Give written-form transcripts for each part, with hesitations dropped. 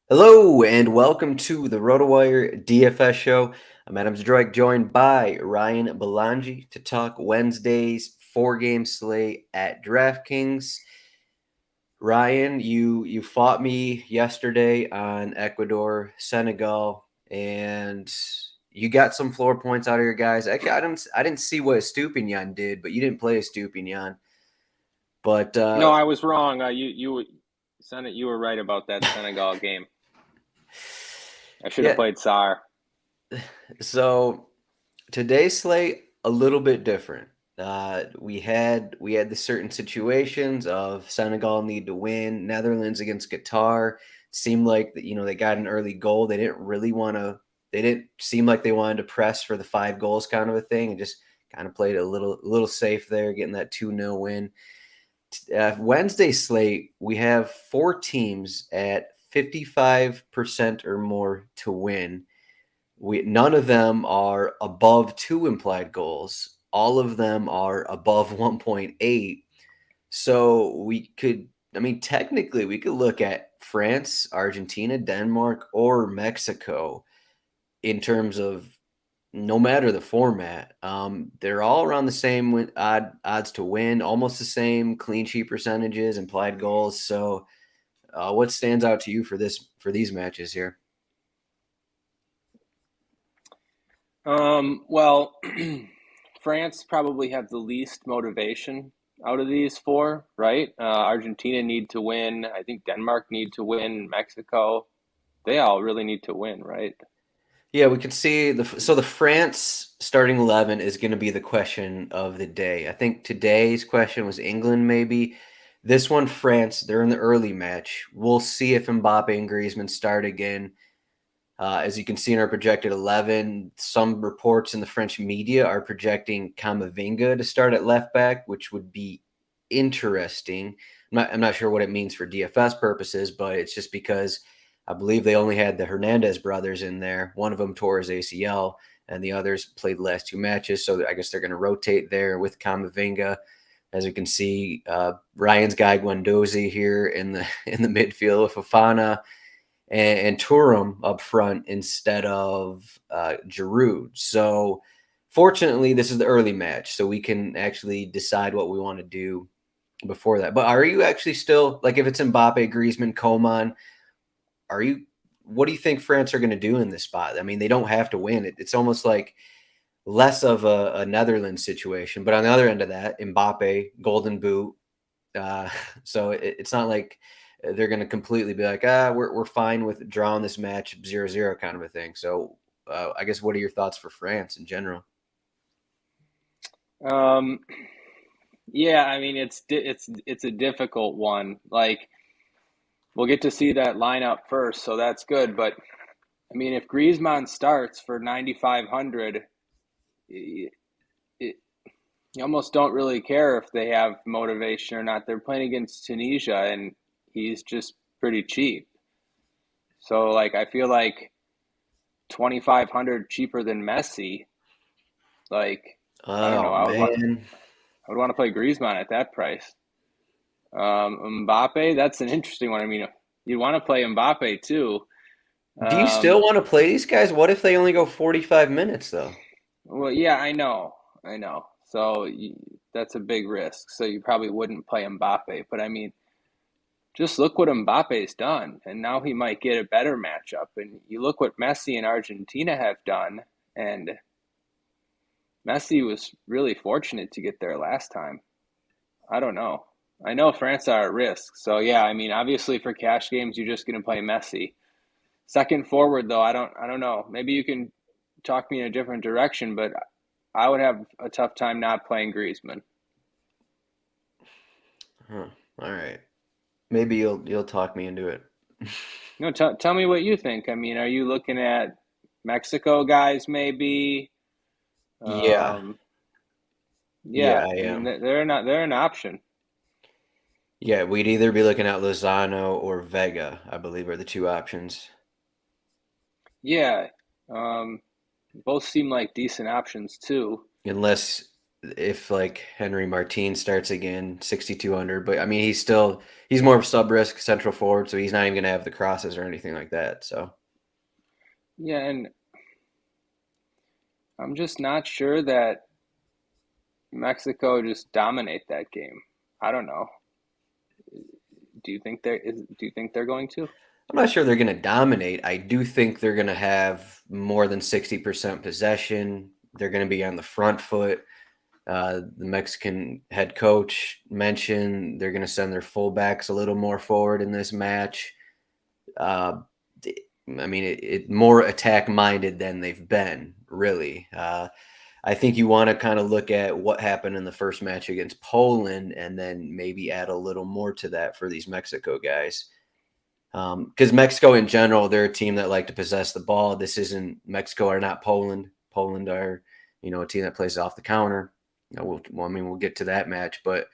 Hello and welcome to the RotoWire DFS show. I'm Adam Zdroik, joined by Ryan Belongia to talk Wednesday's four-game slate at DraftKings. Ryan, you fought me yesterday on Ecuador, Senegal, and you got some floor points out of your guys. Actually, I didn't see what Estupinian did, but you didn't play Estupinian. But No, I was wrong. You were right about that Senegal game. I should have yeah, played SAR. so today's slate a little bit different. We had the certain situations of Senegal need to win, Netherlands against Qatar. Seemed like they got an early goal. They didn't really want to. They didn't seem like they wanted to press for the 5 goals kind of a thing, and just kind of played a little safe there, getting that 2-0 win. Wednesday slate, we have four teams at 55% or more to win. None of them are above two implied goals. All of them are above 1.8. So technically, we could look at France, Argentina, Denmark, or Mexico in terms of no matter the format. They're all around the same odds to win, almost the same clean sheet percentages, implied goals. So, what stands out to you for these matches here? Well, France probably have the least motivation out of these four, right? Argentina need to win. I think Denmark need to win. Mexico, they all really need to win, right? Yeah, we can see the France starting 11 is going to be the question of the day. I think today's question was England, maybe. This one, France, they're in the early match. We'll see if Mbappe and Griezmann start again. As you can see in our projected 11, some reports in the French media are projecting Camavinga to start at left back, which would be interesting. I'm not sure what it means for DFS purposes, but it's just because I believe they only had the Hernandez brothers in there. One of them tore his ACL, and the others played the last two matches. So I guess they're going to rotate there with Camavinga. As you can see, Ryan's guy Guendouzi here in the in the midfield with Fofana and Turam up front instead of Giroud. So fortunately, this is the early match, so we can actually decide what we want to do before that. But are you actually still like if it's Mbappe, Griezmann, Coman? Are you? What do you think France are going to do in this spot? I mean, they don't have to win. It's almost like less of a Netherlands situation. But on the other end of that, Mbappe, Golden Boot. Uh, so it's not like they're going to completely be like, we're fine with drawing this match 0-0 kind of a thing. So I guess what are your thoughts for France in general? Um, yeah, I mean it's a difficult one. Like we'll get to see that lineup first, so that's good. But I mean, if Griezmann starts for 9,500, it, you almost don't really care if they have motivation or not. They're playing against Tunisia, and he's just pretty cheap. So, like, I feel like 2,500 cheaper than Messi. Like, I don't know. Oh man, I would want to play Griezmann at that price. Mbappe, that's an interesting one. I mean, you'd want to play Mbappe too. do you still Um, want to play these guys? What if they only go 45 minutes though? well, yeah, I know. So that's a big risk. So you probably wouldn't play Mbappe, but I mean, just look what Mbappe's done, and now he might get a better matchup. And you look what Messi and Argentina have done, and Messi was really fortunate to get there last time. I don't know. I know France are at risk, so yeah. I mean, obviously for cash games, you're just going to play Messi. Second forward, though, I don't know. Maybe you can talk me in a different direction, but I would have a tough time not playing Griezmann. Huh. All right, maybe you'll talk me into it. No, tell me what you think. I mean, are you looking at Mexico guys maybe? Yeah, Um, yeah, yeah, I I mean am. they're an option. Yeah, we'd either be looking at Lozano or Vega, I believe, are the two options. Yeah, um, both seem like decent options too. Unless if like Henry Martin starts again, 6,200. But I mean, he's more of sub risk central forward, so he's not even going to have the crosses or anything like that. So Yeah, and I'm just not sure that Mexico just dominate that game. I don't know. Do you think they're going to? I'm not sure they're going to dominate. I do think they're going to have more than 60% possession. They're going to be on the front foot. The Mexican head coach mentioned they're going to send their fullbacks a little more forward in this match. Uh, I mean, it more attack minded than they've been, really. I think you want to kind of look at what happened in the first match against Poland and then maybe add a little more to that for these Mexico guys. Because Mexico in general, they're a team that like to possess the ball. This isn't Mexico are not Poland. Poland are, a team that plays off the counter. We'll get to that match, but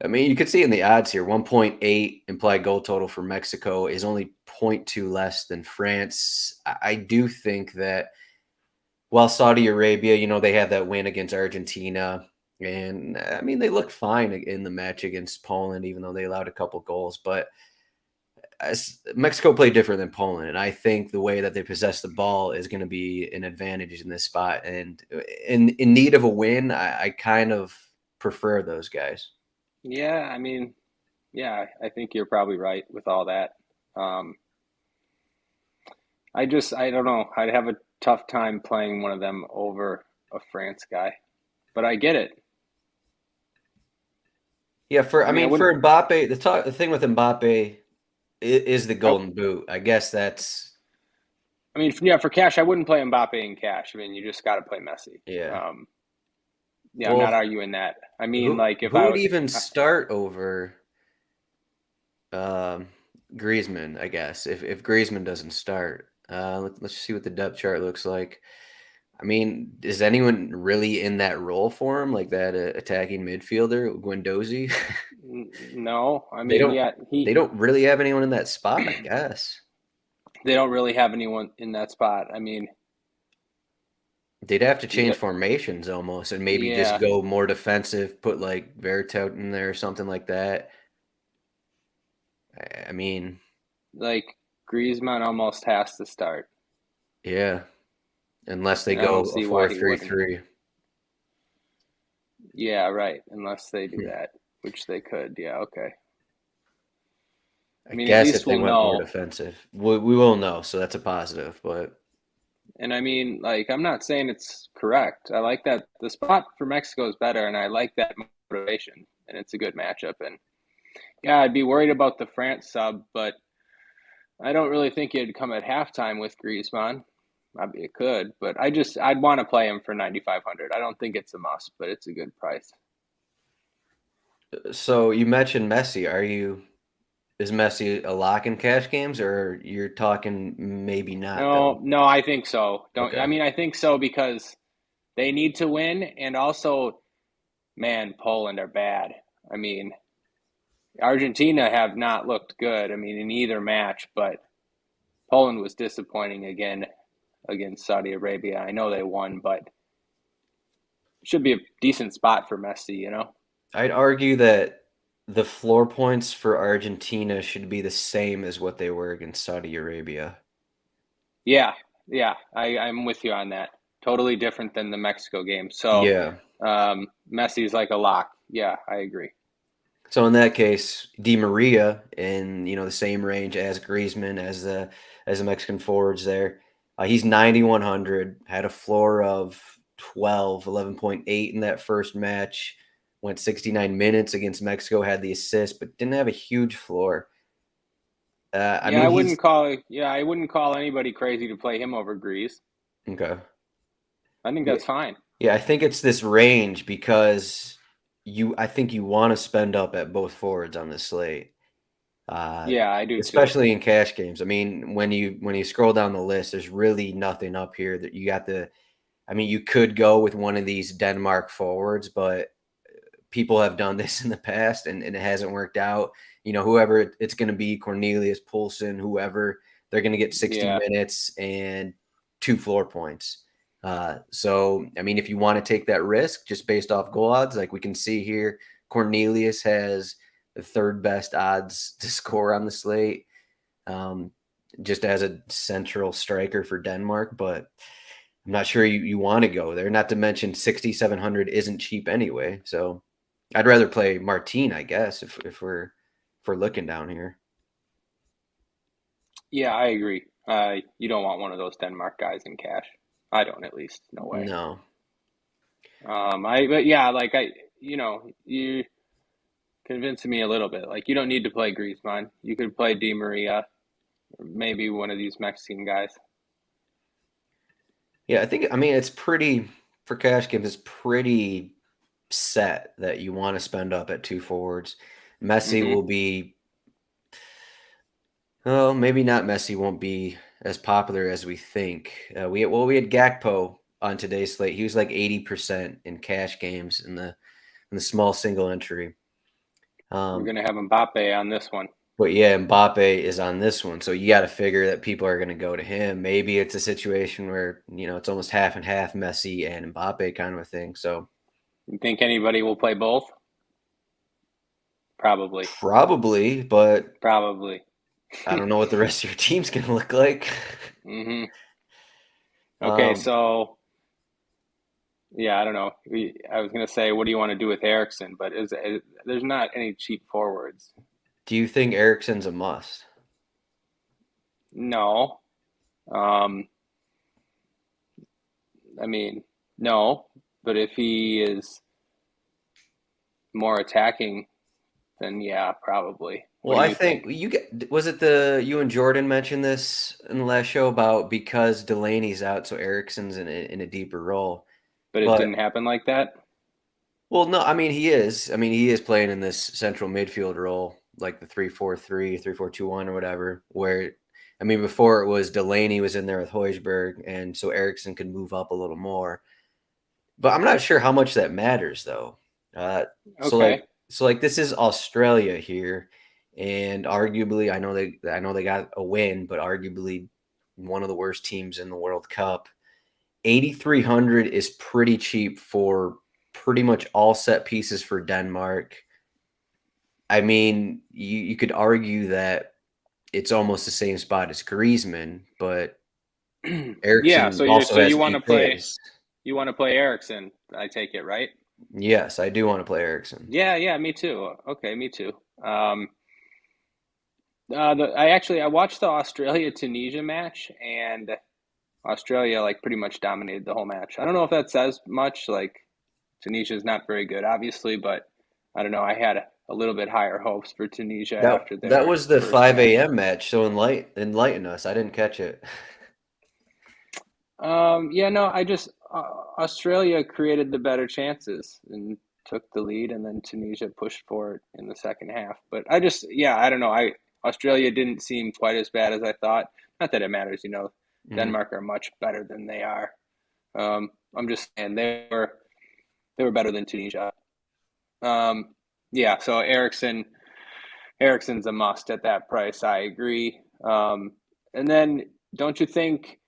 I mean, you could see in the odds here, 1.8 implied goal total for Mexico is only 0.2 less than France. I do think that while Saudi Arabia, they had that win against Argentina, and I mean, they looked fine in the match against Poland, even though they allowed a couple goals, but Mexico played different than Poland, and I think the way that they possess the ball is going to be an advantage in this spot. And in need of a win, I kind of prefer those guys. Yeah, I mean, yeah, I think you're probably right with all that. Um, I don't know. I'd have a tough time playing one of them over a France guy, but I get it. Yeah, I mean, I wouldn't. for Mbappe, the thing with Mbappe is the I, golden boot. I guess that's I mean, yeah, for cash, I wouldn't play Mbappe in cash. I mean, you just got to play Messi. yeah. Um, yeah, I'm not Well, arguing that. I mean, who like if who I would would, even start over um, Griezmann? I guess if Griezmann doesn't start, let's see what the depth chart looks like. I mean, is anyone really in that role for him, like that attacking midfielder, Guendouzi? no, I they mean, don't yeah, they don't really have anyone in that spot, I guess. they don't really have anyone in that spot. I mean, They'd have to yeah, change formations almost, and maybe just yeah, go more defensive, put like Vertout in there or something like that. I mean, like Griezmann almost has to start, yeah, unless they and I don't go a see why he wouldn't. 4-3-3. Yeah, right. Unless they do that, which they could. Yeah, okay. I I mean, at guess least if they we'll went more know. defensive, we will know. So that's a positive. But And I mean, like, I'm not saying it's correct. I like that the spot for Mexico is better, and I like that motivation, and it's a good matchup. And yeah, I'd be worried about the France sub, but I don't really think it'd come at halftime with Griezmann. Maybe it could, but I'd want to play him for 9,500. I don't think it's a must, but it's a good price. so you mentioned Messi. Is Messi a lock in cash games, or you're talking maybe not No, though? no, I think so. Don't I Okay. mean I think so because they need to win, and also, man, Poland are bad. I mean, Argentina have not looked good. I mean, in either match, but Poland was disappointing again against Saudi Arabia. I know they won, but should be a decent spot for Messi. I'd argue that the floor points for Argentina should be the same as what they were against Saudi Arabia. Yeah, yeah, I'm with you on that. Totally different than the Mexico game. So, Yeah. Messi's like a lock. Yeah, I agree. So in that case, Di Maria in the same range as Griezmann as the Mexican forwards there. He's 9,100, had a floor of 12, 11.8 in that first match. Went 69 minutes against Mexico, had the assist, but didn't have a huge floor. I Yeah, mean, he's I wouldn't call anybody crazy to play him over Grease. okay. I think Yeah, that's fine. yeah, I think it's this range because I think you want to spend up at both forwards on this slate. Uh, Yeah, I do too. Especially in cash games. I mean, when you scroll down the list, there's really nothing up here that you got the. I mean, you could go with one of these Denmark forwards, but people have done this in the past and it hasn't worked out. Whoever it's going to be, Cornelius, Poulsen, whoever, they're going to get 60 Yeah. minutes and 2 floor points. So, I mean, if you want to take that risk just based off goal odds, like we can see here, Cornelius has the third best odds to score on the slate, um, just as a central striker for Denmark. But I'm not sure you want to go there. Not to mention 6,700 isn't cheap anyway. So I'd rather play Martin, I guess, if we're looking down here. Yeah, I agree. You don't want one of those Denmark guys in cash. I don't, at least. No way. No. But yeah, like you convinced me a little bit. Like you don't need to play Griezmann. You could play Di Maria, or maybe one of these Mexican guys. Yeah, I mean, it's pretty, for cash games, it's pretty set that you want to spend up at two forwards. Messi Mm-hmm. will be, well, maybe not Messi won't be as popular as we think. We had Gakpo on today's slate. He was like 80% in cash games in the small single entry. We're Um, gonna have Mbappe on this one. but yeah, Mbappe is on this one, so you got to figure that people are going to go to him. Maybe it's a situation where it's almost half and half Messi and Mbappe kind of a thing. So You think anybody will play both? Probably. probably, but Probably. I don't know what the rest of your team's going to look like. Mm-hmm. Okay, um, so yeah, I don't know. I was gonna say, what do you want to do with Ericsson? But there's not any cheap forwards. do you think Ericsson's a must? No. Um, I mean, no. But if he is more attacking, then yeah, probably. What Well, do I you think think? was it you and Jordan mentioned this in the last show about because Delaney's out, so Ericsson's in a deeper role. But it But didn't happen like that. well, no, I mean he is. I mean he is playing in this central midfield role, like the 3-4-3, 3-4-2-1, or whatever. Where I mean before it was Delaney was in there with Højbjerg, and so Ericsson could move up a little more. But I'm not sure how much that matters though. Uh, so like Okay. so like this is Australia here, and arguably I know they got a win, but arguably one of the worst teams in the World Cup. 8,300 is pretty cheap for pretty much all set pieces for Denmark. I mean, you could argue that it's almost the same spot as Griezmann, but Yeah. Ericsson also So has you want to play PKs. Ericsson? I take it, right? Yes, I do want to play Ericsson. Yeah. Yeah. Me too. Okay. Me too. Um, I watched the Australia Tunisia match, and Australia like pretty much dominated the whole match. I don't know if that says much. Like Tunisia is not very good, obviously, but I don't know. I had a little bit higher hopes for Tunisia That after that their was the first 5 match. a.m. match, so enlighten us. I didn't catch it. Yeah, no, I just Australia created the better chances and took the lead, and then Tunisia pushed for it in the second half. But yeah, I don't know. I Australia didn't seem quite as bad as I thought. Not that it matters, Mhm. Denmark are much better than they are. I'm just saying they were better than Tunisia. Um, yeah, so Ericsson's a must at that price. I agree. And then don't you think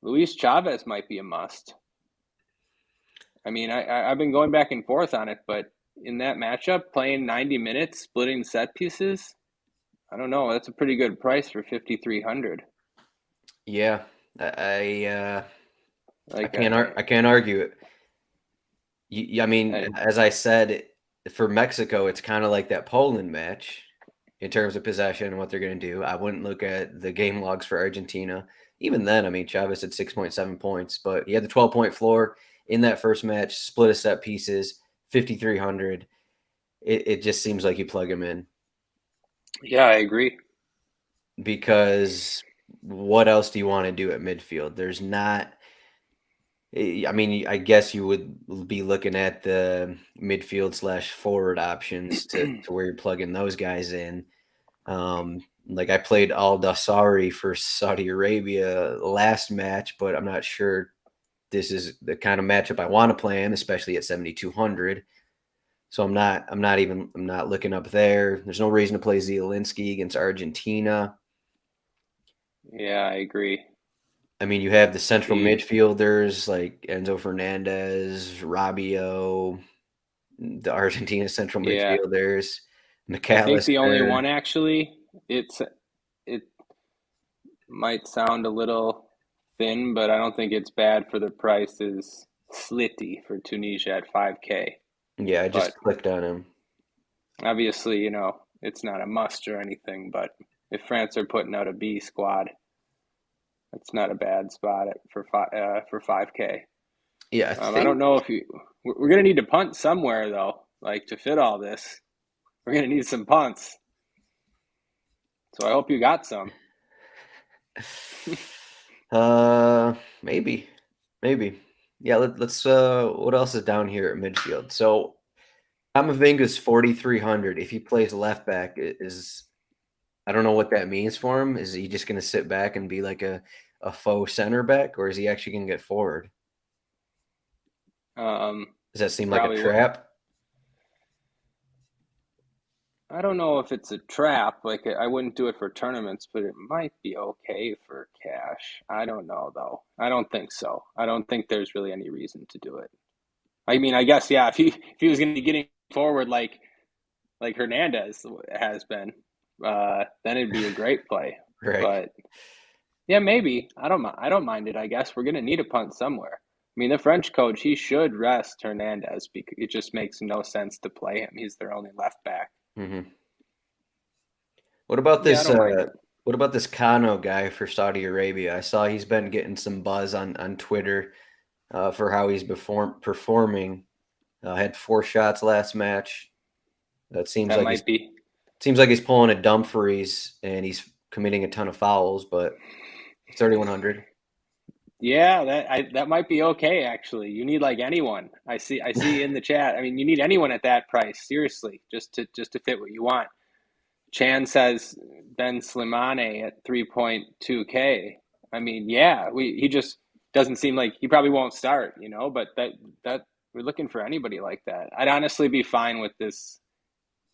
Luis Chavez might be a must? I mean, I've been going back and forth on it, but in that matchup, playing 90 minutes, splitting set pieces, I don't know. That's a pretty good price for 5,300. Yeah, I I Like, I can't argue it. I mean, I as I said, for Mexico, it's kind of like that Poland match in terms of possession and what they're going to do. I wouldn't look at the game logs for Argentina. Even then, I mean, Chavez had 6.7 points, but he had the 12-point floor in that first match, split a set pieces, 5,300. It just seems like you plug him in yeah, I agree. because what else do you want to do at midfield? There's not. I mean, I guess you would be looking at the midfield slash forward options to where you're plugging those guys in. Like I played Al Dassari for Saudi Arabia last match, but I'm not sure this is the kind of matchup I want to play in, especially at 7,200. So I'm not looking up there. There's no reason to play Zielinski against Argentina. Yeah, I agree. I mean, you have the central Jeez. midfielders like Enzo Fernandez, Rabiot, the Argentina central Yeah. midfielders, I think the only McAllister. one actually, it might sound a little thin, but I don't think it's bad for the price is Slitty for Tunisia at 5K. Yeah, I just But clicked on him. obviously, it's not a must or anything, but if France are putting out a B squad, it's not a bad spot for 5K. Yeah, I I don't think. know if we're gonna need to punt somewhere though, like to fit all this. We're gonna need some punts. So I hope you got some. Maybe, maybe. Yeah, let's. What else is down here at midfield? So Camavinga's 4,300. If he plays left back, is I don't know what that means for him. Is he just going to sit back and be like a faux center back, or is he actually going to get forward? Does that seem like a Probably what trap? I don't know if it's a trap. Like I wouldn't do it for tournaments, but it might be okay for cash. I don't know though. I don't think so. I don't think there's really any reason to do it. I mean, I guess yeah. If he was going to be getting forward like Hernandez has been, then it'd be a great play. Right. But yeah, maybe I don't mind it. I guess we're going to need a punt somewhere. I mean, the French coach he should rest Hernandez because it just makes no sense to play him. He's their only left back. hmm What about Yeah, I this? don't mind it. What about this Kano guy for Saudi Arabia? I saw he's been getting some buzz on Twitter for how he's performing. Had 4 shots last match. That That might be. seems like he's pulling a Dumfries and he's committing a ton of fouls, but 3,100. Yeah, that might be okay actually. You need like anyone. I see in the chat. I mean, you need anyone at that price, seriously, just to fit what you want. Chan says Ben Slimane at 3.2K. I mean, yeah, he just doesn't seem like he probably won't start, but that we're looking for anybody like that. I'd honestly be fine with this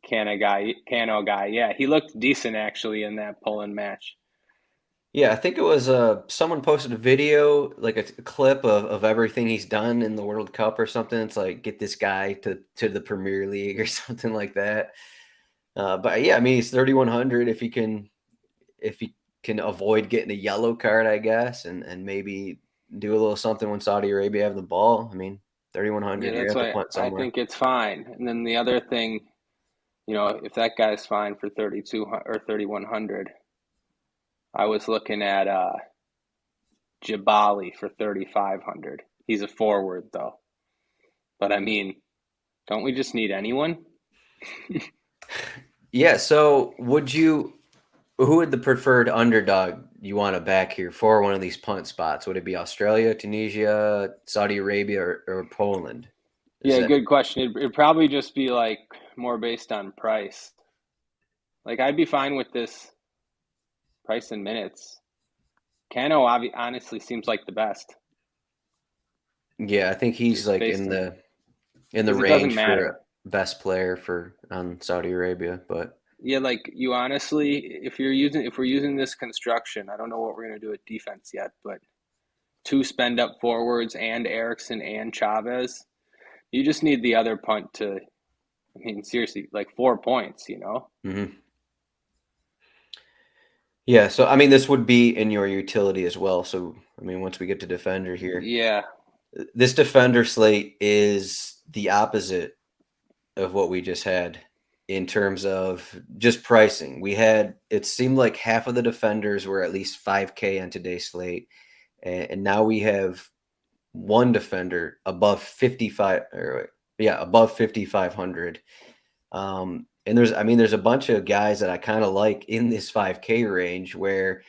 Cano guy. Yeah, he looked decent actually in that Poland match. Yeah, I think it was someone posted a video, like a clip of everything he's done in the World Cup or something. It's like get this guy to the Premier League or something like that. But yeah, I mean he's 3,100 if he can avoid getting a yellow card, I guess, and maybe do a little something when Saudi Arabia have the ball. I mean, Yeah, 3,100, you that's have to why punt I somewhere. think it's fine. And then the other thing, if that guy's fine for 32 or 3,100, I was looking at Jabali for 3,500. He's a forward though. But I mean, don't we just need anyone? Yeah, so who would the preferred underdog you want to back here for one of these punt spots? Would it be Australia, Tunisia, Saudi Arabia, or Poland? Is Yeah, that good question. It'd probably just be like more based on price. Like I'd be fine with this price in minutes. Cano honestly seems like the best, yeah, I think he's just like based on in the because it doesn't range for matter. best player for on Saudi Arabia, but Yeah, like you honestly, if we're using this construction, I don't know what we're gonna do at defense yet, but two spend up forwards and Erickson and Chavez, you just need the other punt to. I mean, seriously, like 4 points. mhm. Yeah, so I mean this would be in your utility as well. So I mean once we get to defender here, Yeah, this defender slate is the opposite of what we just had in terms of just pricing. It seemed like half of the defenders were at least 5K on today's slate, and now we have one defender above 55 or yeah, above 5,500. And there's a bunch of guys that I kind of like in this 5K range where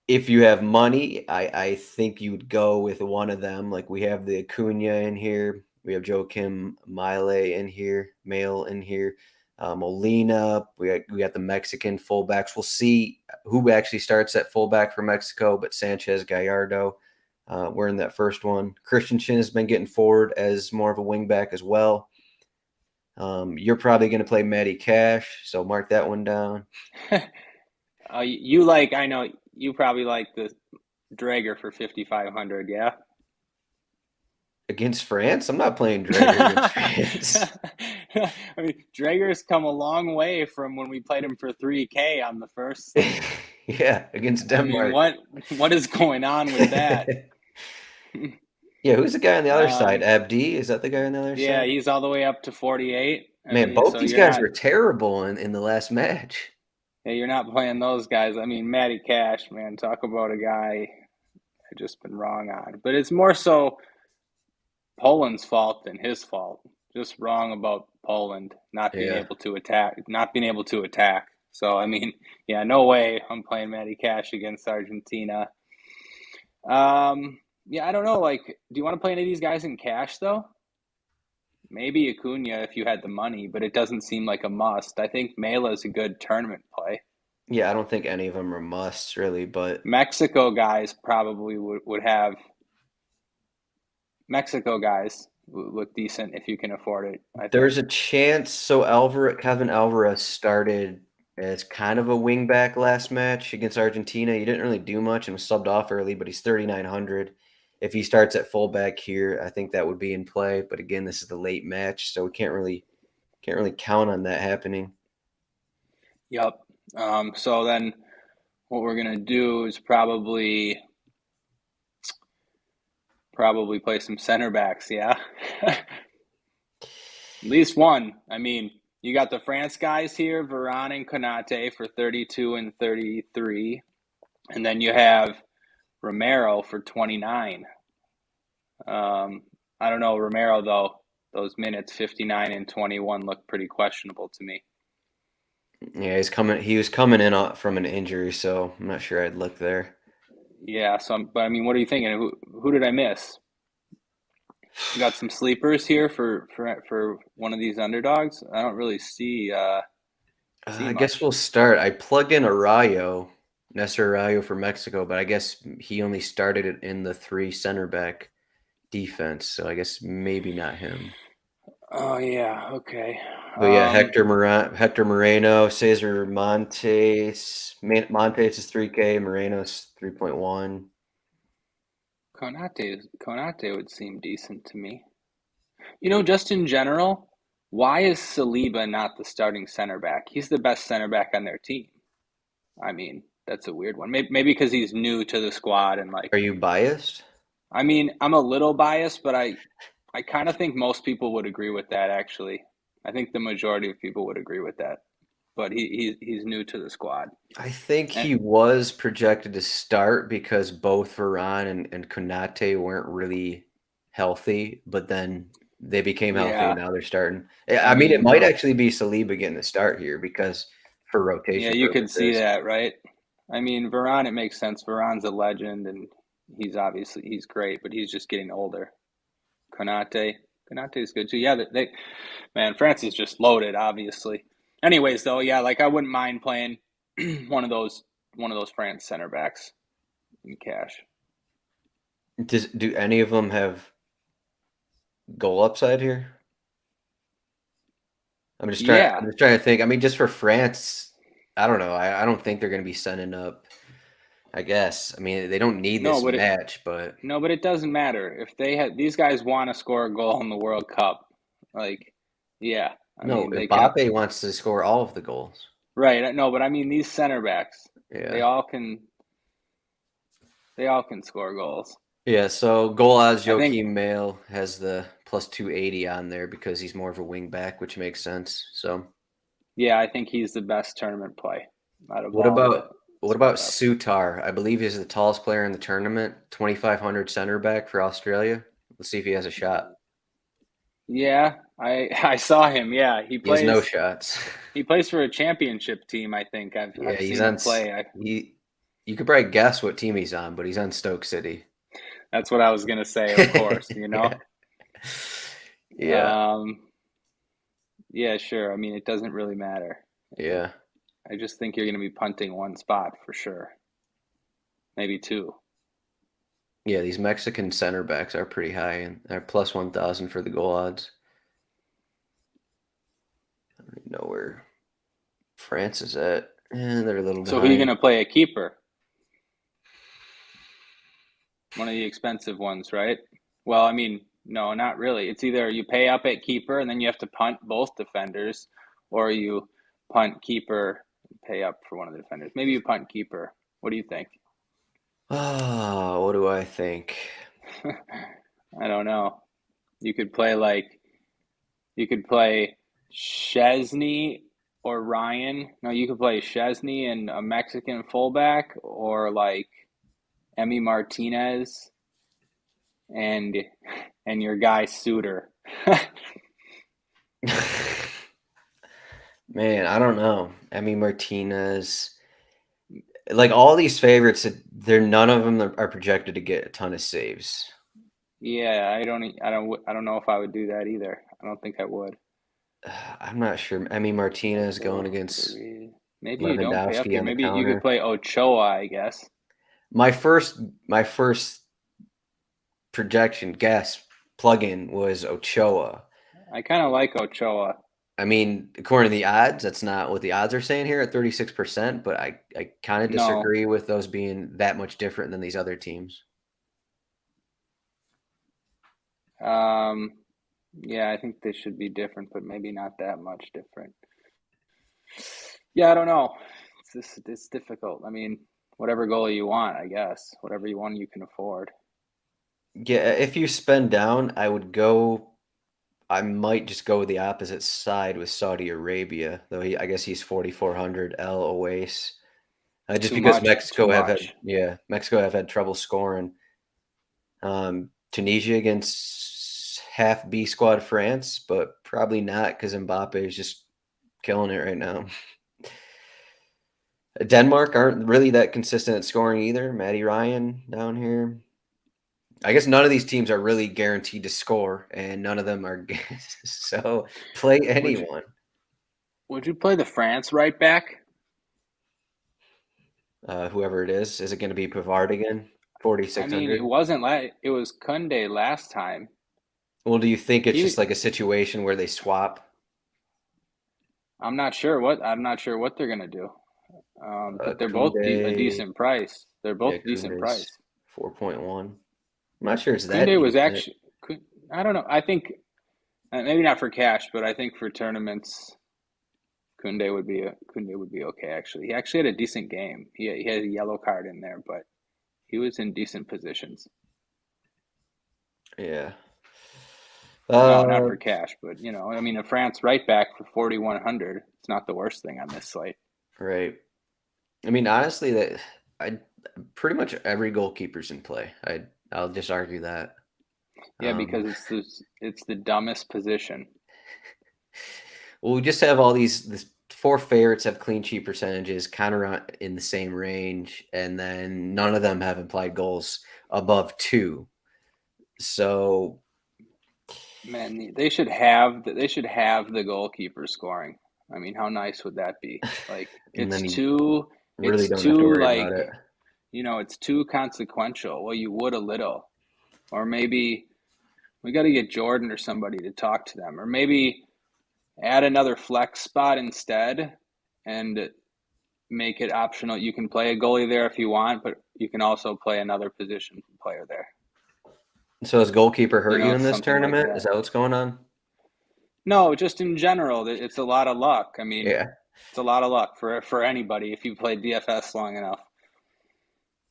if you have money, I think you would go with one of them. Like we have the Acuna in here, we have Joakim Mile in here, Male in here, Molina. We got the Mexican fullbacks. We'll see who actually starts at fullback for Mexico, but Sanchez Gallardo. We're in that first one. Christian Chin has been getting forward as more of a wingback as well. You're probably going to play Matty Cash, so mark that one down. you like. I know you probably like Drager for 5,500. Yeah. Against France? I'm not playing Drager against France. I mean, Drager's come a long way from when we played him for 3K on the first slate. Yeah, against I mean, Denmark. what is going on with that? Yeah, who's the guy on the other side? Um, Abdi? Is that the guy on the other yeah, side? he's all the way up to 48. I Man, mean, both so these you're guys not were terrible in the last match. yeah, you're not playing those guys. I mean, Matty Cash, man, talk about a guy I've just been wrong on. But it's more so Poland's fault than his fault. Just wrong about Poland not being Yeah. able to attack. So I mean, yeah, no way I'm playing Matty Cash against Argentina. Yeah, I don't know. Like, do you want to play any of these guys in cash though? Maybe Acuna if you had the money, but it doesn't seem like a must. I think Mela is a good tournament play. Yeah, I don't think any of them are musts really, but Mexico guys probably would have Mexico guys look decent if you can afford it, I there's think. a chance. So Kevin Alvarez started as kind of a wingback last match against Argentina. He didn't really do much and was subbed off early, but he's 3,900. If he starts at fullback here, I think that would be in play. But again, this is the late match, so we can't really count on that happening. Yep. So then what we're gonna do is probably play some center backs, yeah. At least one. I mean, you got the France guys here, Varane and Konate for 32 and 33. And then you have Romero for 29. I don't know, Romero though, those minutes 59 and 21 look pretty questionable to me. Yeah, he was coming in from an injury, so I'm not sure I'd look there. Yeah, but I mean, what are you thinking? Who did I miss? You got some sleepers here for one of these underdogs. I don't really see I guess much. we'll start. I plugged in Arroyo, Nestor Arroyo for Mexico, but I guess he only started it in the three center back defense, so I guess maybe not him. Oh yeah, okay. But yeah, Um, Hector Moreno, Cesar Montes. Montes is 3K, Moreno's 3.1. Konate would seem decent to me. You know, just in general, why is Saliba not the starting center back? He's the best center back on their team. I mean, that's a weird one. Maybe because he's new to the squad and Are like, you biased? I mean, I'm a little biased, but I kind of think most people would agree with that. Actually, I think the majority of people would agree with that. But he's new to the squad, I think and he was projected to start because both Varane and Konate weren't really healthy, but then they became healthy and yeah, now they're starting. I I mean, it mean, might actually be Saliba getting the start here because for yeah, rotation you could see purposes. that, right? I mean, Varane, it makes sense. Varane's a legend, and he's great, but he's just getting older. Konate, Konate is good too. Yeah, man, France is just loaded, obviously. Anyways, though, yeah, like I wouldn't mind playing one of those France center backs in cash. Do any of them have goal upside here? Yeah, I'm just trying to think. I mean, just for France, I don't know. I don't think they're going to be sending up. I guess. I mean, they don't need no, this but match, but it doesn't matter if they had these guys want to score a goal in the World Cup. Like, yeah, I no, mean they can. Mbappe wants to score all of the goals. Right, no, but I mean these center backs, they Yeah. all can they all can score goals. Yeah, so goal odds, I think, Joachim Mail has the plus 280 on there because he's more of a wing back, which makes sense. So yeah, I think he's the best tournament play out of what all the about what about setups. Sutar? I believe he's the tallest player in the tournament, 2,500 center back for Australia. Let's see if he has a shot. Yeah, I saw him. Yeah, He has no shots. he plays for a championship team. I think Yeah, I've he's seen on him play. he you could probably guess what team he's on, but he's on Stoke City. That's what I was gonna say. Of course, Yeah. Yeah. Um, yeah, sure. I mean, it doesn't really matter. Yeah. I just think you're gonna be punting one spot for sure, maybe two. Yeah, these Mexican center backs are pretty high and they're plus 1,000 for the goal odds. I don't even know where France is at. And they're a little So who are you behind. gonna play a keeper? One of the expensive ones, right? Well, I mean, no, not really. It's either you pay up at keeper and then you have to punt both defenders, or you punt keeper and pay up for one of the defenders. Maybe you punt keeper. What do you think? Oh, what do I think? I don't know. You could play like you could play Chesney or Ryan. No, you could play Chesney and a Mexican fullback, or like Emmy Martinez and your guy Suter. Man, I don't know. Emmy Martinez, like all these favorites, they're none of them are projected to get a ton of saves. Yeah, I don't know if I would do that either. I don't think I would. I'm not sure. Emmy Martinez going So against maybe you don't pay up Lewandowski here. on the Maybe you could counter. play Ochoa, I guess. My first projection guess plug-in was Ochoa. I kind of like Ochoa. I mean, according to the odds, that's not what the odds are saying here at 36%, but I kind of No, disagree with those being that much different than these other teams. um, yeah, I think they should be different, but maybe not that much different. Yeah, I don't know. It's difficult. I mean, whatever goalie you want, I guess. Whatever you want, you can afford. Yeah, if you spend down, I might just go with the opposite side with Saudi Arabia, though I guess he's 4,400 El Owais. Just Too because much, too Mexico much. have had trouble scoring. Tunisia against half B squad France, but probably not because Mbappe is just killing it right now. Denmark aren't really that consistent at scoring either. Matty Ryan down here. I guess none of these teams are really guaranteed to score, and none of them are. So play Would you anyone. would you play the France right back? Whoever it is it going to be Pavard again? I mean, 4,600. it was Kunde last time. Well, do you think it's just He like a situation where they swap I'm not sure what they're gonna do. But they're both a Kunde? decent price. They're Yeah, both decent Kunde's price. 4.1. I'm not sure it's that Kunde was decent. actually, I don't know. I think maybe not for cash, but I think for tournaments, Kunde would be okay. Actually, he actually had a decent game. He had a yellow card in there, but he was in decent positions. Yeah. No, not Uh, for cash, but I mean, a France right back for 4,100. It's not the worst thing on this slate. right. I mean, honestly, that I pretty much every goalkeeper's in play. I'll just argue that. Yeah, Um, because it's the dumbest position. well, we just have all these four favorites have clean sheet percentages, kind of in the same range, and then none of them have implied goals above two. So, Man, they should have the goalkeeper scoring. I mean, how nice would that be? Like and then you really it's don't have to too worry about like, it. it's too consequential. Well, you would a little. Or maybe we got to get Jordan or somebody to talk to them. Or maybe add another flex spot instead and make it optional. You can play a goalie there if you want, but you can also play another position player there. So, has goalkeeper hurt you in this Something like tournament? Is that. that what's going on? No, just in general, it's a lot of luck. I mean, Yeah. it's a lot of luck for anybody if you play DFS long enough.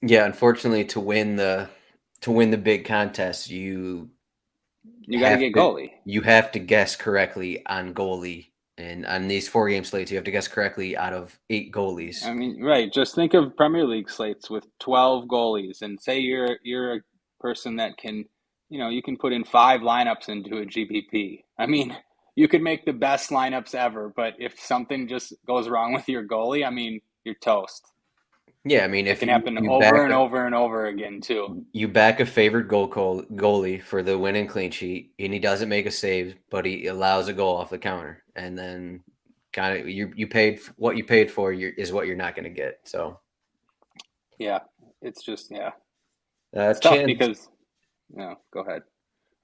Yeah, unfortunately, to win the big contest, You got to have get to goalie. you have to guess correctly on goalie, and on these four-game slates, you have to guess correctly out of eight goalies. I mean, right? Just think of Premier League slates with 12 goalies, and say you're a person that can, you can put in 5 lineups into a GPP. I mean, you could make the best lineups ever, but if something just goes wrong with your goalie, I mean, you're toast. Yeah, I mean, That if can you happen you over back and a over and over again too. you back a favored goalie for the winning clean sheet, and he doesn't make a save, but he allows a goal off the counter, and then kind of you paid what you paid for is what you're not going to get. So, Yeah, it's just it's tough chance. because go ahead.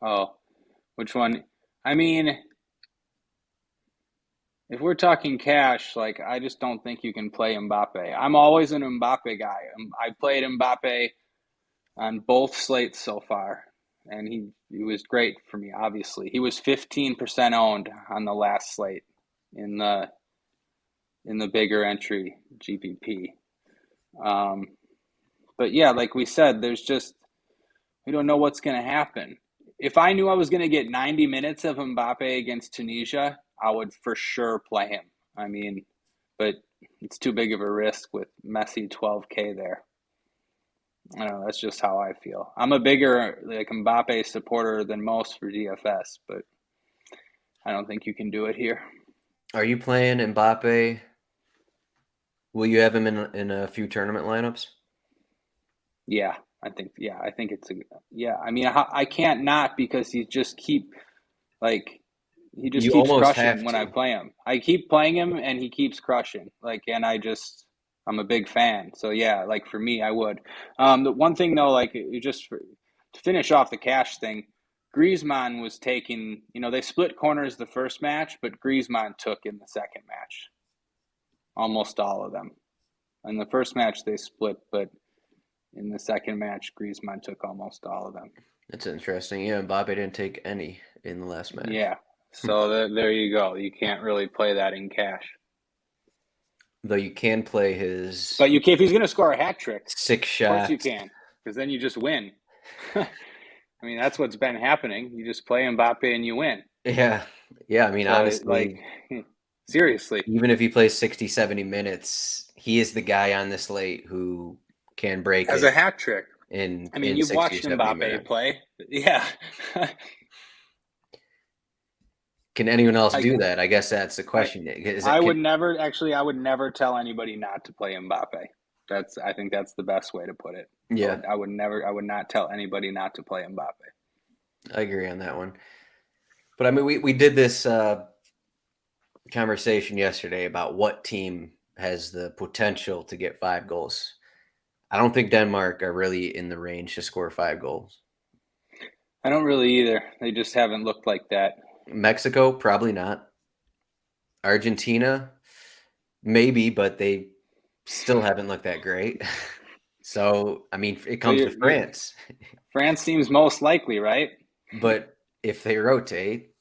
Oh, which one? I mean, if we're talking cash, like I just don't think you can play Mbappe. I'm always an Mbappe guy. I played Mbappe on both slates so far, and he was great for me. Obviously, he was 15% owned on the last slate in the bigger entry GPP. But yeah, like we said, we don't know what's going to happen. If I knew I was going to get 90 minutes of Mbappe against Tunisia, I would for sure play him. I mean, but it's too big of a risk with Messi 12K there. I don't know. That's just how I feel. I'm a bigger like Mbappe supporter than most for DFS, but I don't think you can do it here. Are you playing Mbappe? Will you have him in a few tournament lineups? Yeah, I think it's a yeah. I mean, I can't not because like he just You keeps almost crushing have when I to. play him. I keep playing him and he keeps crushing. I'm a big fan. So yeah, like for me, I would. The one thing though, like to finish off the cash thing, Griezmann was taking. They split corners the first match, but Griezmann took in the second match almost all of them. In the first match they split, but in the second match, Griezmann took almost all of them. That's interesting. Yeah, Mbappe didn't take any in the last match. Yeah. So there you go. You can't really play that in cash. Though you can play his But if he's going to score a hat trick, six of course you shots. can, because then you just win. I mean, that's what's been happening. You just play Mbappe and you win. Yeah. Yeah, I mean, So, honestly, seriously. even if he plays 60, 70 minutes, he is the guy on this slate who can break As it a hat trick. I mean, in you've 60 or watched 70 Mbappe minutes. play. Yeah. Can anyone else I, do that? I guess that's the I, question. Is I it would can, never, actually, I would never tell anybody not to play Mbappe. I think that's the best way to put it. yeah, I would not tell anybody not to play Mbappe. I agree on that one. But I mean, we did this conversation yesterday about what team has the potential to get 5 goals. I don't think Denmark are really in the range to score 5 goals. I don't really either. They just haven't looked like that. Mexico, probably not. Argentina, maybe, but they still haven't looked that great. So, I mean, it So comes to France. France seems most likely, right? But if they rotate,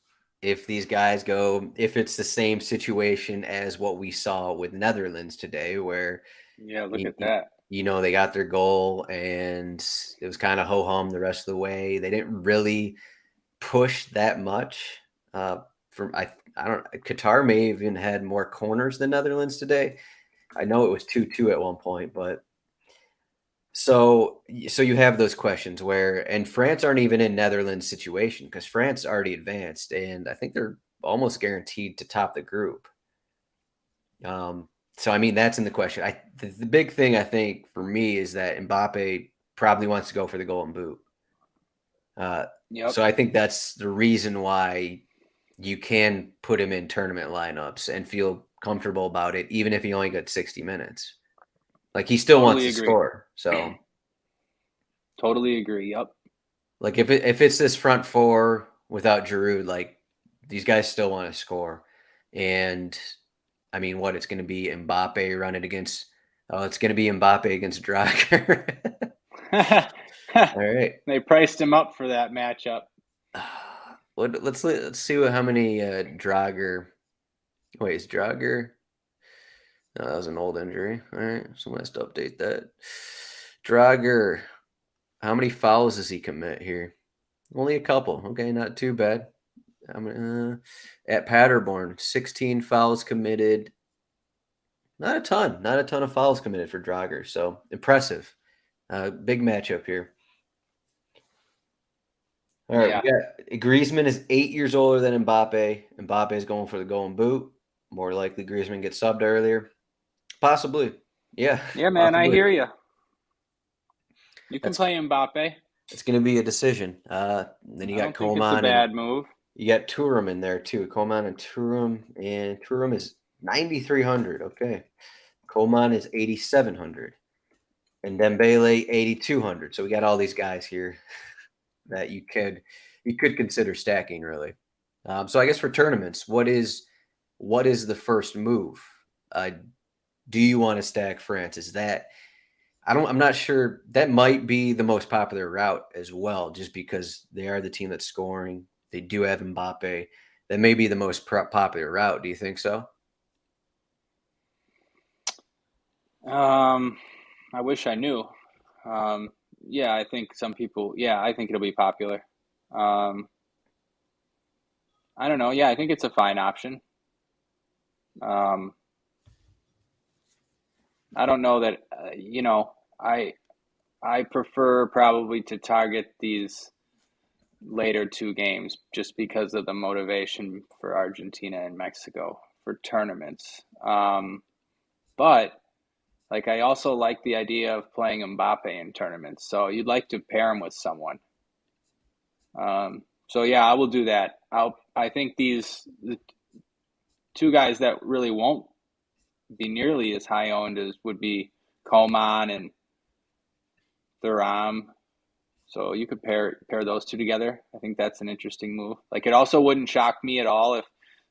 if these guys go, if it's the same situation as what we saw with Netherlands today, where Yeah, look you, at that. they got their goal and it was kind of ho hum the rest of the way. They didn't really push that much. From I don't Qatar may have even had more corners than Netherlands today. I know it was 2-2 at one point, but so you have those questions where and France aren't even in Netherlands situation because France already advanced and I think they're almost guaranteed to top the group. So I mean that's in the question. The big thing I think for me is that Mbappe probably wants to go for the golden boot. Uh, Yep. so I think that's the reason why you can put him in tournament lineups and feel comfortable about it, even if he only got 60 minutes. Like he still wants Totally to agree. score. So Totally agree. Yep. like if it's this front four without Giroud, like these guys still want to score. And I mean, what it's going to be Mbappe running against. Oh, it's going to be Mbappe against Drager. All right. They priced him up for that matchup. Let's see how many Drager. Wait, is Drager? No, that was an old injury. All right, someone has to update that. Drager, how many fouls does he commit here? Only a couple. Okay, not too bad. At Paderborn, 16 fouls committed. Not a ton. Not a ton of fouls committed for Drager. So impressive. Big matchup here. All right, we Yeah. got Griezmann is 8 years older than Mbappe. Mbappe is going for the golden boot. More likely, Griezmann gets subbed earlier. Possibly, yeah, Yeah, man, I possibly. hear you. You can That's play Mbappe. it's going to be a decision. Then you I got don't think it's a Coman and bad move. you got Turam in there too. Coman and Turam is 9,300. Okay, Coman is 8,700, and Dembele 8,200. So we got all these guys here that you could consider stacking really. So I guess for tournaments, what is the first move? Uh, do you want to stack France? Is that I'm not sure. That might be the most popular route as well, just because they are the team that's scoring. They do have Mbappe. That may be the most popular route. Do you think so? I wish I knew. Um, yeah, I think some people. Yeah, I think it'll be popular. Um, I don't know. Yeah, I think it's a fine option. Um, I don't know that. I prefer probably to target these later two games just because of the motivation for Argentina and Mexico for tournaments. But like I also like the idea of playing Mbappe in tournaments. So you'd like to pair him with someone. So yeah, I will do that. I think the two guys that really won't be nearly as high owned as would be Coman and Thuram. So you could pair those two together. I think that's an interesting move. Like it also wouldn't shock me at all if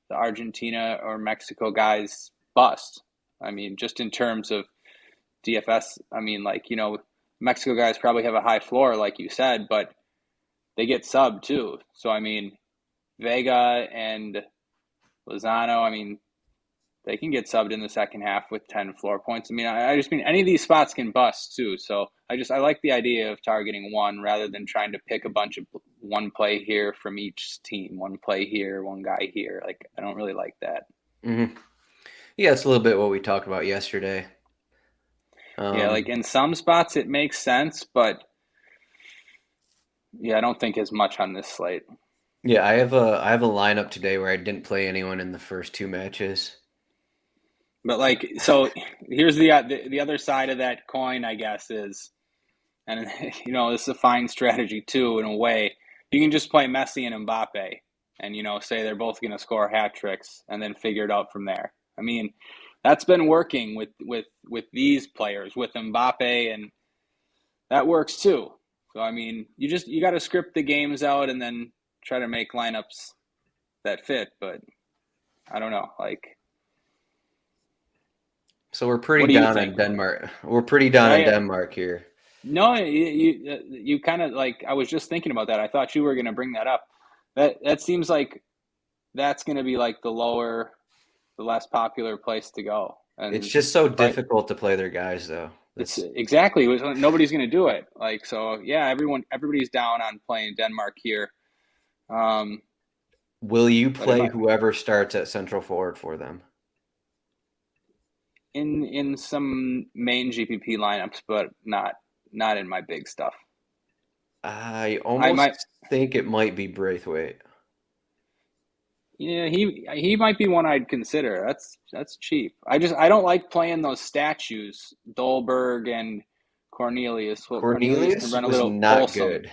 the Argentina or Mexico guys bust. I mean, just in terms of DFS, I mean, like, Mexico guys probably have a high floor, like you said, but they get subbed too. So, I mean, Vega and Lozano, I mean, they can get subbed in the second half with 10 floor points. I mean, I just mean any of these spots can bust too. So I like the idea of targeting one rather than trying to pick a bunch of one play here from each team, one play here, one guy here. Like, I don't really like that. Mm-hmm. Yeah, it's a little bit what we talked about yesterday. Yeah, like in some spots it makes sense, but yeah, I don't think as much on this slate. Yeah, I have a lineup today where I didn't play anyone in the first two matches. But like, so here's the other side of that coin, I guess, is, and this is a fine strategy too in a way. You can just play Messi and Mbappe, and say they're both going to score hat tricks, and then figure it out from there. I mean, that's been working with these players with Mbappe, and that works too. So I mean, you got to script the games out and then try to make lineups that fit. But I don't know, like, So we're pretty what do you down on think? Denmark. We're pretty down on I Denmark here. No, you kind of like I was just thinking about that. I thought you were going to bring that up. That seems like that's going to be like the less popular place to go. It's And just so right, difficult to play their guys, though. it's That's exactly nobody's going to do it. Like so, yeah, everybody's down on playing Denmark here. Um, Will you but in play whoever starts at central forward for them? some main GPP lineups, but not in my big stuff. I I might. almost think it might be Braithwaite. Yeah, he might be one I'd consider. That's cheap. I don't like playing those statues, Dolberg and Cornelius. Well, Cornelius can Cornelius run a was little not Polson, good.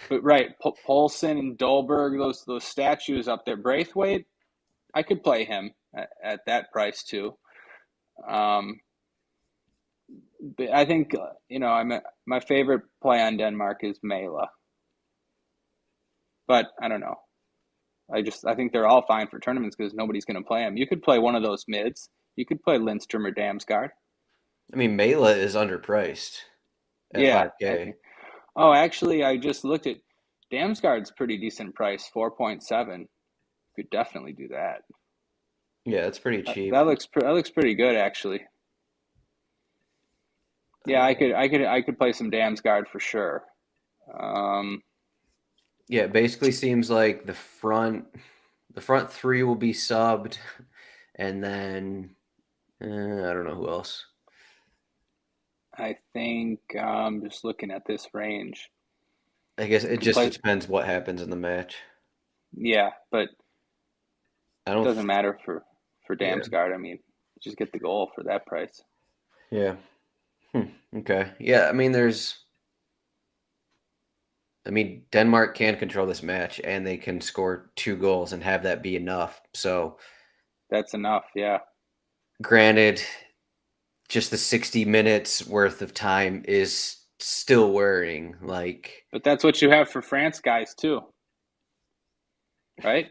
but right, Polson and Dolberg, those statues up there. Braithwaite, I could play him at that price too. Um, but I think my favorite play on Denmark is Mela, but I don't know. I think they're all fine for tournaments because nobody's going to play them. You could play one of those mids. You could play Lindstrom or Damsgaard. I mean, Mela is underpriced at Yeah. 5K. Oh, actually, I just looked at Damsgaard's pretty decent price, 4.7. Could definitely do that. Yeah, it's pretty cheap. That looks pretty good actually. Yeah, Uh, I could play some Damsgaard for sure. Um, yeah, it basically seems like the front three will be subbed, and then I don't know who else. I think just looking at this range, I guess you it could just play. depends what happens in the match. Yeah, but I it don't. doesn't matter for Yeah. Damsgaard. I mean, just get the goal for that price. Yeah. Okay. Yeah. Denmark can control this match, and they can score two goals and have that be enough. So, That's enough. Yeah. granted, just the 60 minutes worth of time is still worrying. Like, But that's what you have for France guys too, right?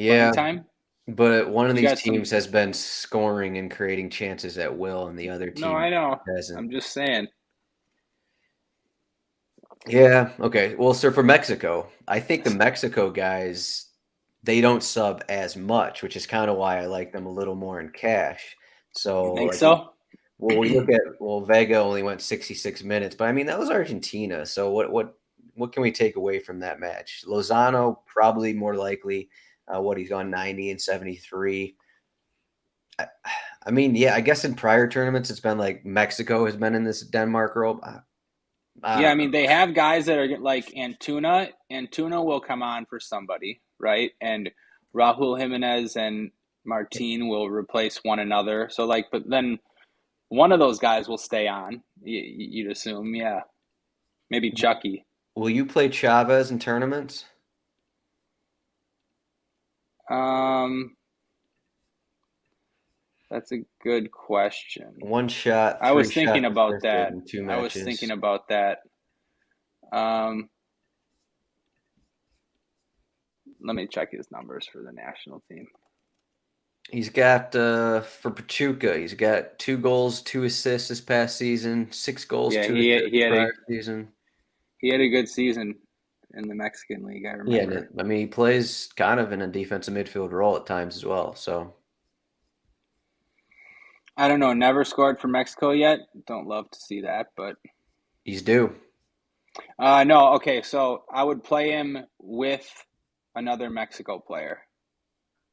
Playing yeah, time. but one of You these got some. teams has been scoring and creating chances at will, and the other No, team I know. hasn't. I'm just saying. Yeah. Okay. Well, so for Mexico, I think the Mexico guys, they don't sub as much, which is kind of why I like them a little more in cash. You So, think like, so? well, we look at Vega only went 66 minutes, but I mean that was Argentina. So what can we take away from that match? Lozano probably more likely. What he's on 90 and 73. I, I mean, yeah, I guess in prior tournaments it's been like Mexico has been in this Denmark role. I Yeah, I don't know. mean they have guys that are like Antuna. Antuna will come on for somebody, right? And Raúl Jimenez and Martin will replace one another. So like, but then one of those guys will stay on. You'd assume, yeah. Maybe Chucky. Will you play Chavez in tournaments? Um, that's a good question. One shot, I three was thinking shots about assisted that. in two I was thinking matches. about that. Um, Let me check his numbers for the national team. He's got for Pachuca, he's got 2 goals, 2 assists this past season, 6 goals, Yeah, two he assists he the had a prior season. he had a good season in the Mexican League. I Yeah, remember. I mean he plays kind of in a defensive midfield role at times as well. So I don't know. Never scored for Mexico yet. Don't love to see that, but he's due. no. Okay, so I would play him with another Mexico player.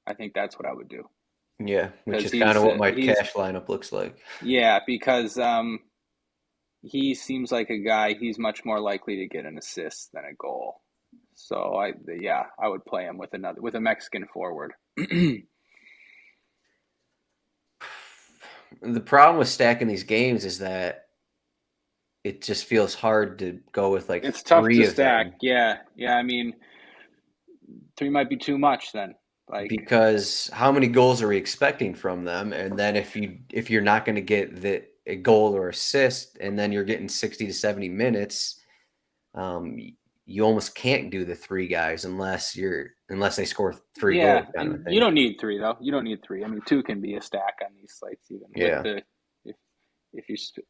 I think that's what I would do Yeah, which because is kind of what my he's cash lineup looks like. yeah, because he seems like a guy. He's much more likely to get an assist than a goal. So I would play him with a Mexican forward. The problem with stacking these games is that it just feels hard to go with like It's tough three to of stack. them Yeah, yeah. I mean, three might be too much then. Like, because how many goals are we expecting from them? And then if you're not going to get a goal or assist, and then you're getting 60 to 70 minutes, um, you almost can't do the three guys unless they score 3 goals, yeah, kind of a and you thing. don't need three though. You don't need three. I mean, two can be a stack on these sites even with Yeah. the if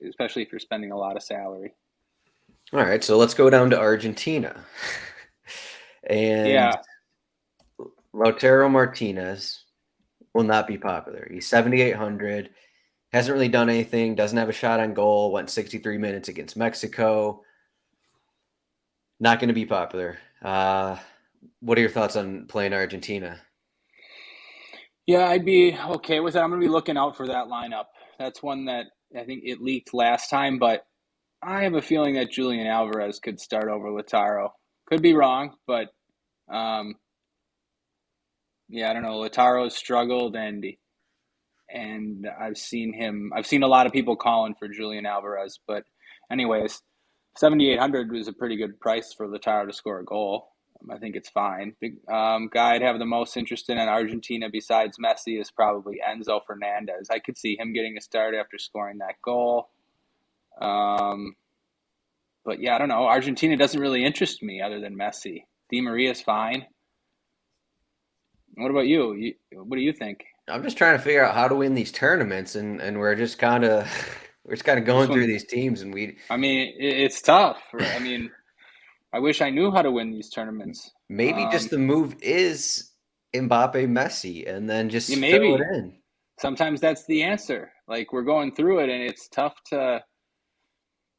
especially if you're spending a lot of salary. All right, so let's go down to Argentina. And Yeah, Lautaro Martinez will not be popular. He's 7,800, hasn't really done anything, doesn't have a shot on goal, went 63 minutes against Mexico. Not going to be popular. What are your thoughts on playing Argentina? yeah, I'd be okay with that. I'm gonna be looking out for that lineup. That's one that I think it leaked last time, but I have a feeling that Julian Alvarez could start over Lataro. Could be wrong, but um, yeah, I don't know. Lataro's struggled, and I've seen a lot of people calling for Julian Alvarez, but anyways, 7,800 was a pretty good price for Lataro to score a goal. I think it's fine. The guy I'd have the most interest in Argentina besides Messi is probably Enzo Fernandez. I could see him getting a start after scoring that goal. Um, but yeah, I don't know. Argentina doesn't really interest me other than Messi. Di Maria's fine. What about you? What do you think? I'm just trying to figure out how to win these tournaments, and we're just kind of we're just kind of This going through one, these teams, and we I mean, it's tough. I mean, I wish I knew how to win these tournaments. maybe just the move is Mbappe Messi, and then Yeah, just fill it maybe. in. Sometimes that's the answer. Like we're going through it and it's tough to,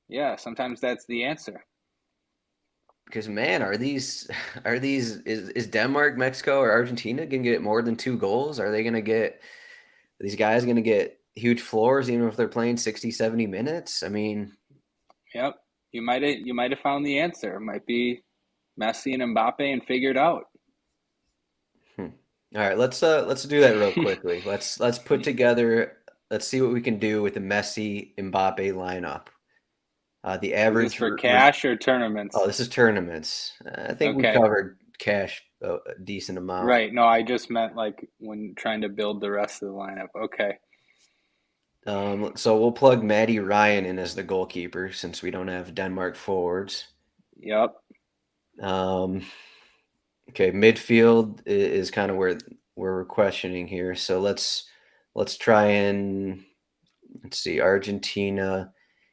yeah, sometimes that's the answer. Because man, are these is Denmark, Mexico, or Argentina gonna get more than 2 goals? Are they gonna get are these guys gonna get huge floors even if they're playing 60, 70 minutes? I mean, Yep. You might have found the answer. It might be Messi and Mbappe and figured out. hmm. All right, let's do that real quickly. Let's put together. Let's see what we can do with the Messi Mbappe lineup. The Is this average. for cash or Oh, tournaments? this is tournaments. I think we Okay. covered cash a decent amount. Right. No, I just meant like when trying to build the rest of the lineup. Okay. So we'll plug Matty Ryan in as the goalkeeper since we don't have Denmark forwards. Yep. Um, okay, midfield is kind of where we're questioning here. So let's try and let's see Argentina.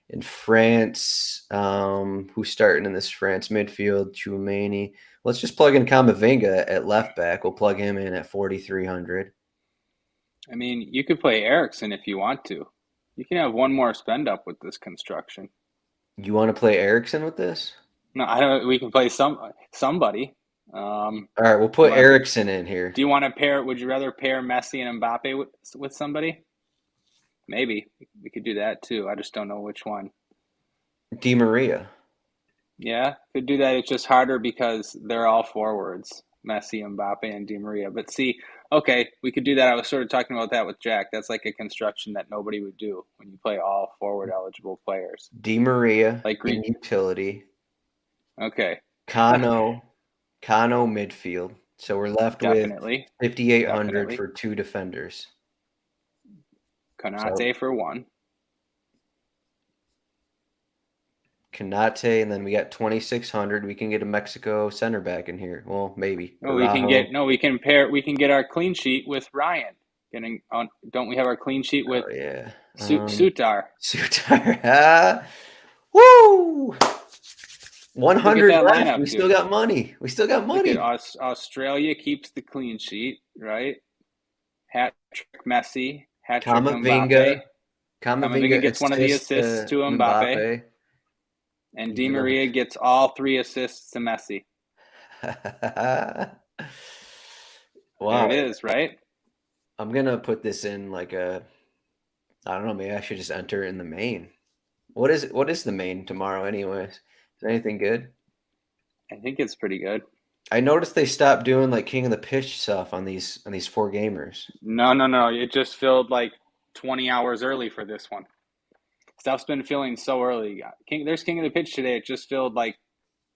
In France, who's starting in this France midfield? Chouameni. Let's just plug in Kamavinga at left back. We'll plug him in at 4,300. I mean, you could play Ericsson if you want to. You can have one more spend up with this construction. You want to play Ericsson with this? No, I don't. We can play somebody. All right, we'll Do you put want to? Ericsson in here. Do you want to pair? Would you rather pair Messi and Mbappe with somebody? Maybe we could do that too. I just don't know which one. Di Maria. Yeah, could do that. It's just harder because they're all forwards, Messi, Mbappe, and Di Maria. But see, okay, we could do that. I was sort of talking about that with Jack. That's like a construction that nobody would do when you play all forward eligible players. Di Maria Like in Green. utility. Okay. Kano midfield. So we're left Definitely. with 5,800 Definitely. for two defenders. Konate for one. Kanate, and then we got 2,600. We can get a Mexico center back in here. Well, maybe. No, we can get our clean sheet with Ryan. Getting on. Don't we have our clean sheet with yeah. Sutar? Sutar. Woo! 100 left. Lineup, we still got money. We still got money. Australia keeps the clean sheet, right? Hat trick Messi. Hat trick Kamavinga. Kamavinga gets one of the assists to Mbappe. And Di Maria gets all 3 assists to Messi. Wow. There it is, right? I'm going to put this in like I don't know, maybe I should just enter in the main. What is the main tomorrow anyways? Is there anything good? I think it's pretty good. I noticed they stopped doing like King of the Pitch stuff on these 4 gamers. No. It just filled like 20 hours early for this one. Stuff's been filling so early. There's King of the Pitch today. It just filled like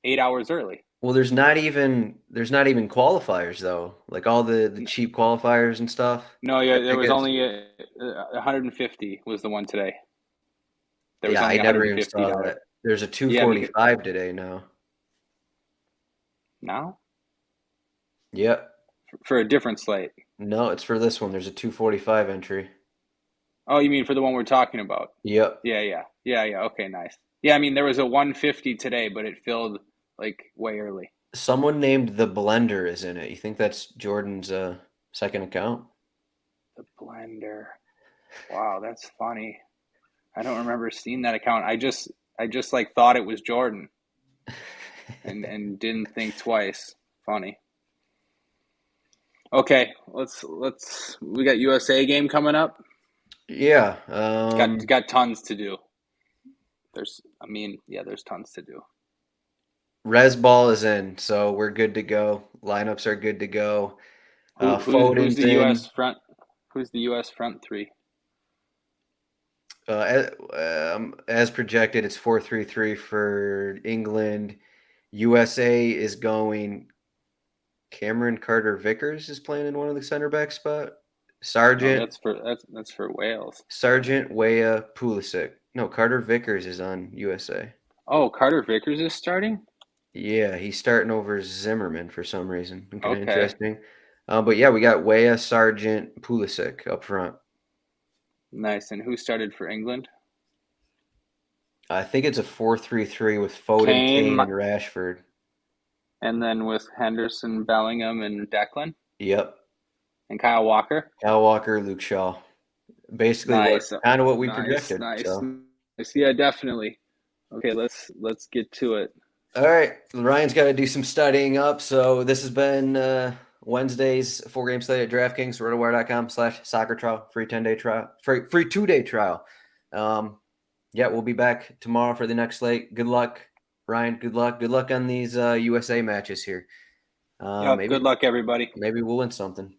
8 hours early. Well, there's not even qualifiers though. Like all the cheap qualifiers and stuff. No, yeah, there was only 150 was the one today. There was only I never even saw that. There's a 245 today now. Now? Yep. For a different slate. No, it's for this one. There's a 245 entry. Oh, you mean for the one we're talking about? Yep. Yeah. Okay, nice. Yeah, I mean there was a 150 today, but it filled like way early. Someone named the Blender is in it. You think that's Jordan's second account? The Blender. Wow, that's funny. I don't remember seeing that account. I just like thought it was Jordan, and didn't think twice. Funny. Okay, let's. We got USA game coming up. Yeah. Got tons to do. There's tons to do. Res ball is in, so we're good to go. Lineups are good to go. Who's the U.S. front? Who's the U.S. front three? As projected, it's 4-3-3 for England. USA is going. Cameron Carter-Vickers is playing in one of the center back spot. Sargent. That's for Wales. Sargent, Weah, Pulisic. No, Carter-Vickers is on USA. Oh, Carter-Vickers is starting? Yeah, he's starting over Zimmerman for some reason. Okay. Interesting. But yeah, we got Weah, Sargent, Pulisic up front. Nice. And who started for England? I think it's a 4-3-3 with Foden, Kane, and Rashford. And then with Henderson, Bellingham, and Declan? Yep. And Kyle Walker? Kyle Walker, Luke Shaw. Basically, kind of what we projected. Nice. So. Yeah, definitely. Okay, let's get to it. All right. Ryan's got to do some studying up. So this has been Wednesday's 4-game slate at DraftKings, RotoWire.com/soccer trial, free 10-day trial, free 2-day trial. Yeah, we'll be back tomorrow for the next slate. Good luck, Ryan. Good luck on these USA matches here. Good luck, everybody. Maybe we'll win something.